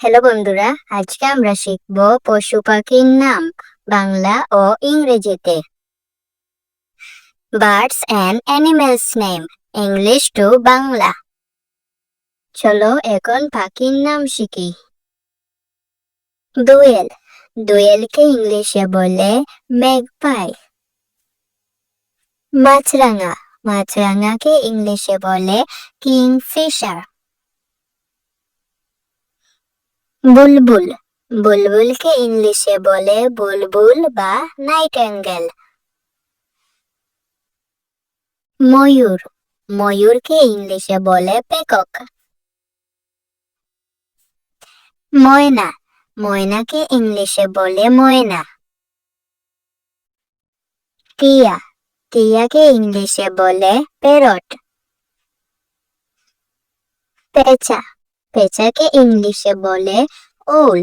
Hello বন্ধুরা, আজকে আমরা শিখব পশু পাখির নাম বাংলা ও ইংরেজিতে। Birds and animals name English to Bangla. চলো এখন পাখির নাম শিখি। দোয়েল, দোয়েলকে ইংলিশে বলে ম্যাগপাই। মাছরাঙা, মাছরাঙাকে ইংলিশে বলে কিংফিশার। বুলবুল, বুলবুলকে ইংলিশে বলে বুলবুল বা নাইটেঙ্গেল। ময়ূর, ময়ূরকে ইংলিশে বলে পেকক। ময়না, ময়নাকে ইংলিশে বলে ময়না। টিয়া, টিয়াকে ইংলিশে বলে প্যারট। পেঁচা, পেঁচাকে ইংলিশে বলে ওল।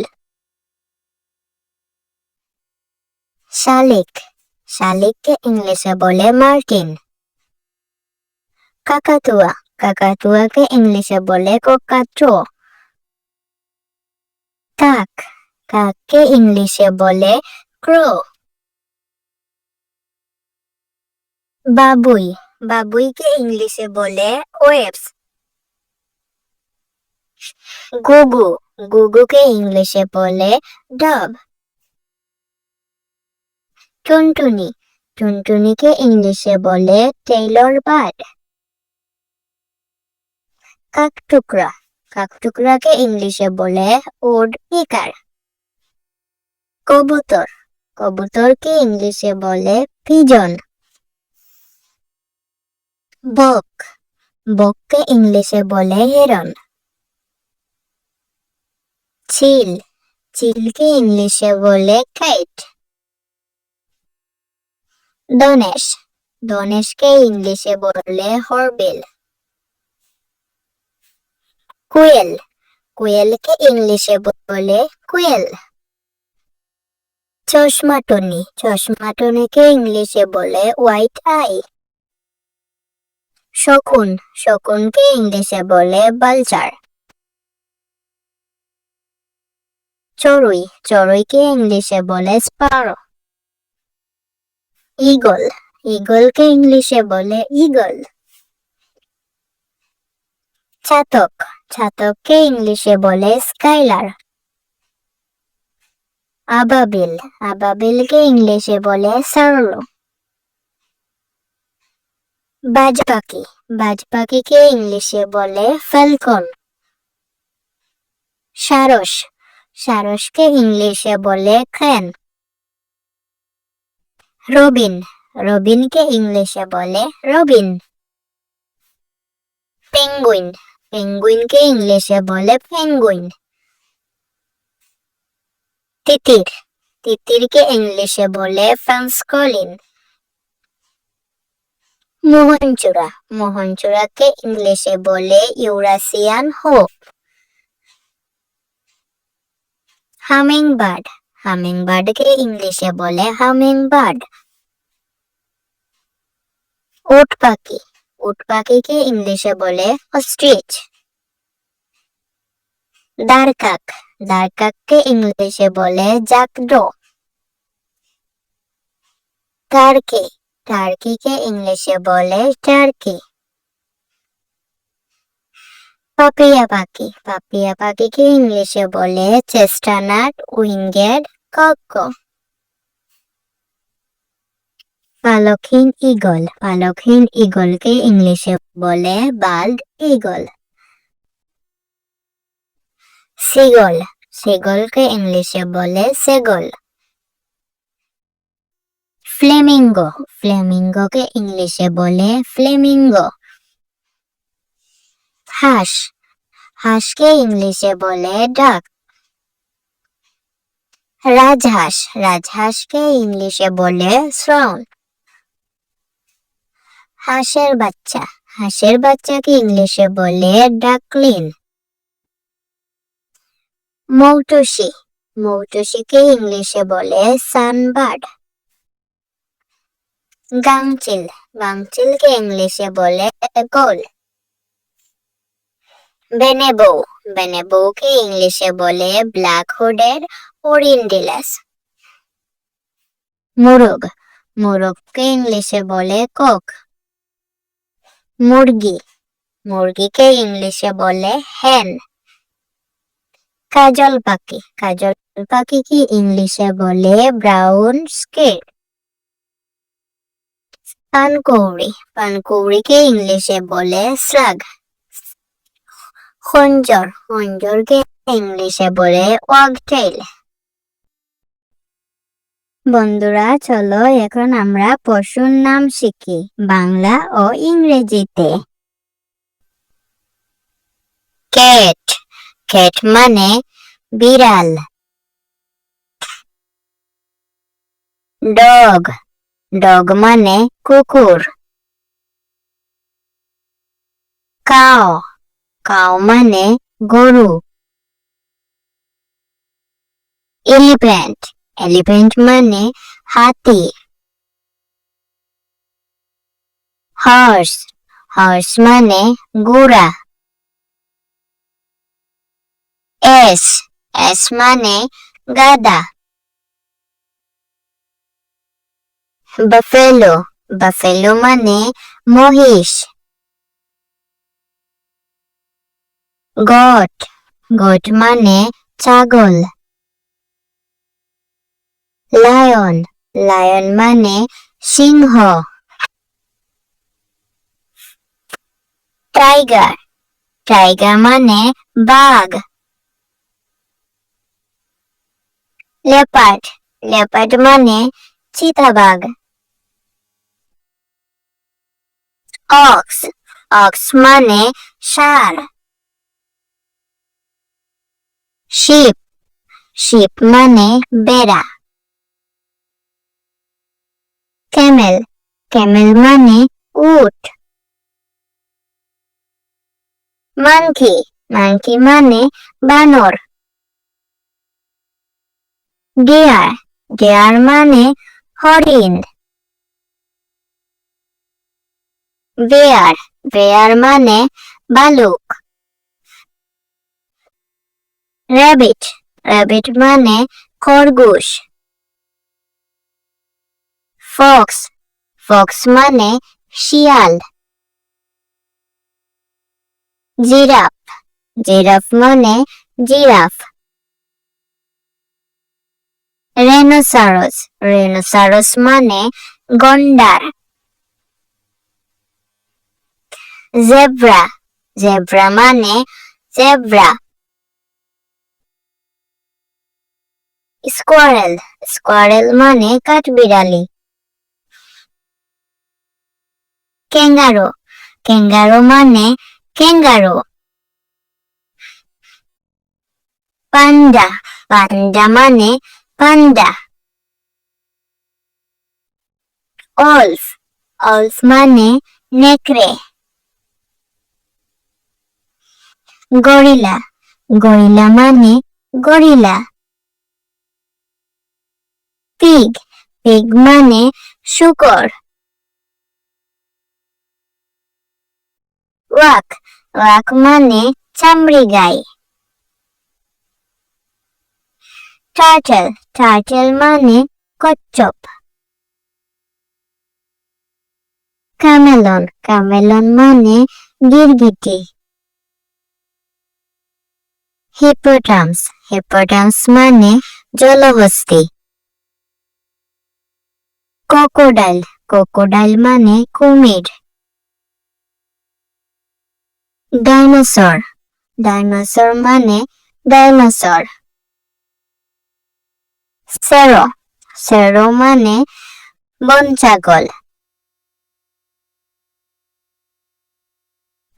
শালিক, শালিককে ইংলিশে বলে মার্টিন। কাকাতুয়া, কাকাতুয়াকে ইংলিশে বলে ককাট্রো। কাক, কাককে ইংলিশে বলে ক্রো। বাবুই, বাবুইকে ইংলিশে বলে ওয়েবস। গুগু, গুগুকে ইংলিশে বলে ডব। টুনটুনি, টুনটুনিকে ইংলিশে বলে টেইলর বার্ড। কাকটুকরা, কাকটুকরাকে ইংলিশে বলে উড পিকার। কবুতর, কবুতরকে ইংলিশে বলে পিজন। বক, বককে ইংলিশে বলে হেরন। চিল, চিলকে ইংলিশে বলে কাইট। ধনেশ, ধনেশকে ইংলিশে বলে হর্নবিল। কোয়েল, কোয়েলকে ইংলিশে বলে কোয়েল। চশমাটুনি, চশমাটুনিকে ইংলিশে বলে হোয়াইট আই। শকুন, শকুনকে ইংলিশে বলে ভালচার। চড়ুই, চড়ুইকে ইংলিশে বলে স্পারো। ঈগল, ঈগলকে ইংলিশে বলে ঈগল। চাতক, চাতককে ইংলিশে বলে স্কাইলার। আবাবিল, আবাবিলকে ইংলিশে বলে সার্লো। বাজ পাখি, বাজ পাখিকে ইংলিশে বলে ফ্যালকন। সারস, সারসকে ইংলিশে বলে ক্রেন। রবিন, রবিনকে ইংলিশে বলে রবিন। পেঙ্গুইন, পেঙ্গুইনকে ইংলিশে বলে পেঙ্গুইন। তিতির, তিতিরকে ইংলিশে বলে ফ্রান্সকলিন। মোহনচূড়া, মোহনচূড়াকে ইংলিশে বলে ইউরাসিয়ান হোপ। হামিংবার্ড, হামিংবার্ডকে ইংলিশে বলে হামিংবার্ড। উট পাখি, উট পাখিকে ইংলিশে বলে অস্ট্রিচ। দারকাক, দারকাককে ইংলিশে বলে জাকডো। টার্কি, টার্কিকে ইংলিশে বলে টার্কি। পাপিয়া পাখি, পাপিয়া পাখিকে ইংলিশে বলে চেস্টারনাট উইংগেড কক্কো। পালকহীন ঈগল, পালকহীন ঈগলকে ইংলিশে বলে বাল্ড ঈগল। সেগল, সেগলকে ইংলিশে বলে সেগল। ফ্লেমিঙ্গো, ফ্লেমিঙ্গোকে ইংলিশে বলে ফ্লেমিঙ্গো। হাঁস, হাঁসকে ইংলিশে বলে ডাক। রাজহাঁস, রাজহাঁসকে ইংলিশে বলে শ্রাউন। হাঁসের বাচ্চা, হাঁসের বাচ্চাকে ইংলিশে বলে ডাকলিন। মৌটুসি, মৌটুসিকে ইংলিশে বলে সানবার্ড। গাংচিল, গাংচিলকে ইংলিশে বলে গোল। বেনেবো, বেনেবোকে ইংলিশে বলে ব্ল্যাক হুডেড ওরিন্ডিলাস। মুরগ, মুরগকে ইংলিশে বলে কক। মুরগি, মুরগিকে ইংলিশে বলে হেন। কাজল পাখি, কাজল পাখিকে ইংলিশে বলে ব্রাউন স্কেট। পানকৌড়ি, পানকৌড়িকে ইংলিশে বলে স্লাগ। খঞ্জর, খঞ্জরকে ইংলিশে বলে ওয়াগটেইল। বন্ধুরা চলো এখন আমরা পশুর নাম শিখি বাংলা ও ইংরেজিতে। ক্যাট, ক্যাট মানে বিড়াল। ডগ, ডগ মানে কুকুর। কাও, কাও মানে গরু। এলিফ্যান্ট, এলিফ্যান্ট মানে হাতি। হর্স, হর্স মানে ঘোড়া। এস, এস মানে গাধা। বাফেলো, বাফেলো মানে মহিষ। গট, গট মানে ছাগল। লায়ন, লায়ন মানে সিংহ। টাইগার, টাইগার মানে বাঘ। লেপার্ড, লেপার্ড মানে চিতাবাঘ। অক্স, অক্স মানে ষাঁড়। শিপ, শিপ মানে বেড়া। ক্যামেল, ক্যামেল মানে উট। মানকি, মানকি মানে বানর। ডিয়ার, ডিয়ার মানে হরিণ। বেয়ার, বেয়ার মানে ভালুক। র‍্যাবিট, র‍্যাবিট মানে খরগোশ। ফক্স, ফক্স মানে শিয়াল। জিরাফ, জিরাফ মানে জিরাফ। রেনোসারাস, রেনোসারাস মানে গন্ডার। জেব্রা, জেব্রা মানে জেব্রা। স্কোয়ারেল, স্কোয়ারেল মানে কাঠবিড়ালি। ক্যাঙ্গারু, ক্যাঙ্গারু মানে ক্যাঙ্গারু। পান্ডা, পান্ডা মানে পান্ডা। ওলফ, ওলফ মানে নেকড়ে। গরিলা, গরিলা মানে গরিলা। পিগ, পিগ মানে শূকর। ওয়াক, ওয়াক মানে চামড়ি গাই। টার্টল, টার্টল মানে কচ্ছপ। ক্যামেলন, ক্যামেলন মানে গিরগিটি। হিপোটামস, হিপোটামস মানে জলহস্তী। ক্রোকোডাইল, ক্রোকোডাইল মানে কুমির। ডাইনোসর, ডাইনোসর মানে ডাইনোসর। সেরো, সেরো মানে বন ছাগল।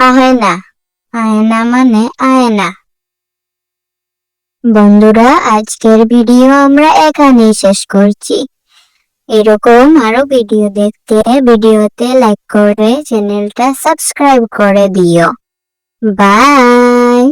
আয়না, আয়না মানে আয়না। বন্ধুরা আজকের ভিডিও আমরা এখানেই শেষ করছি। এরকম আরো ভিডিও দেখতে ভিডিওতে লাইক করে চ্যানেলটা সাবস্ক্রাইব করে দিও। বাই।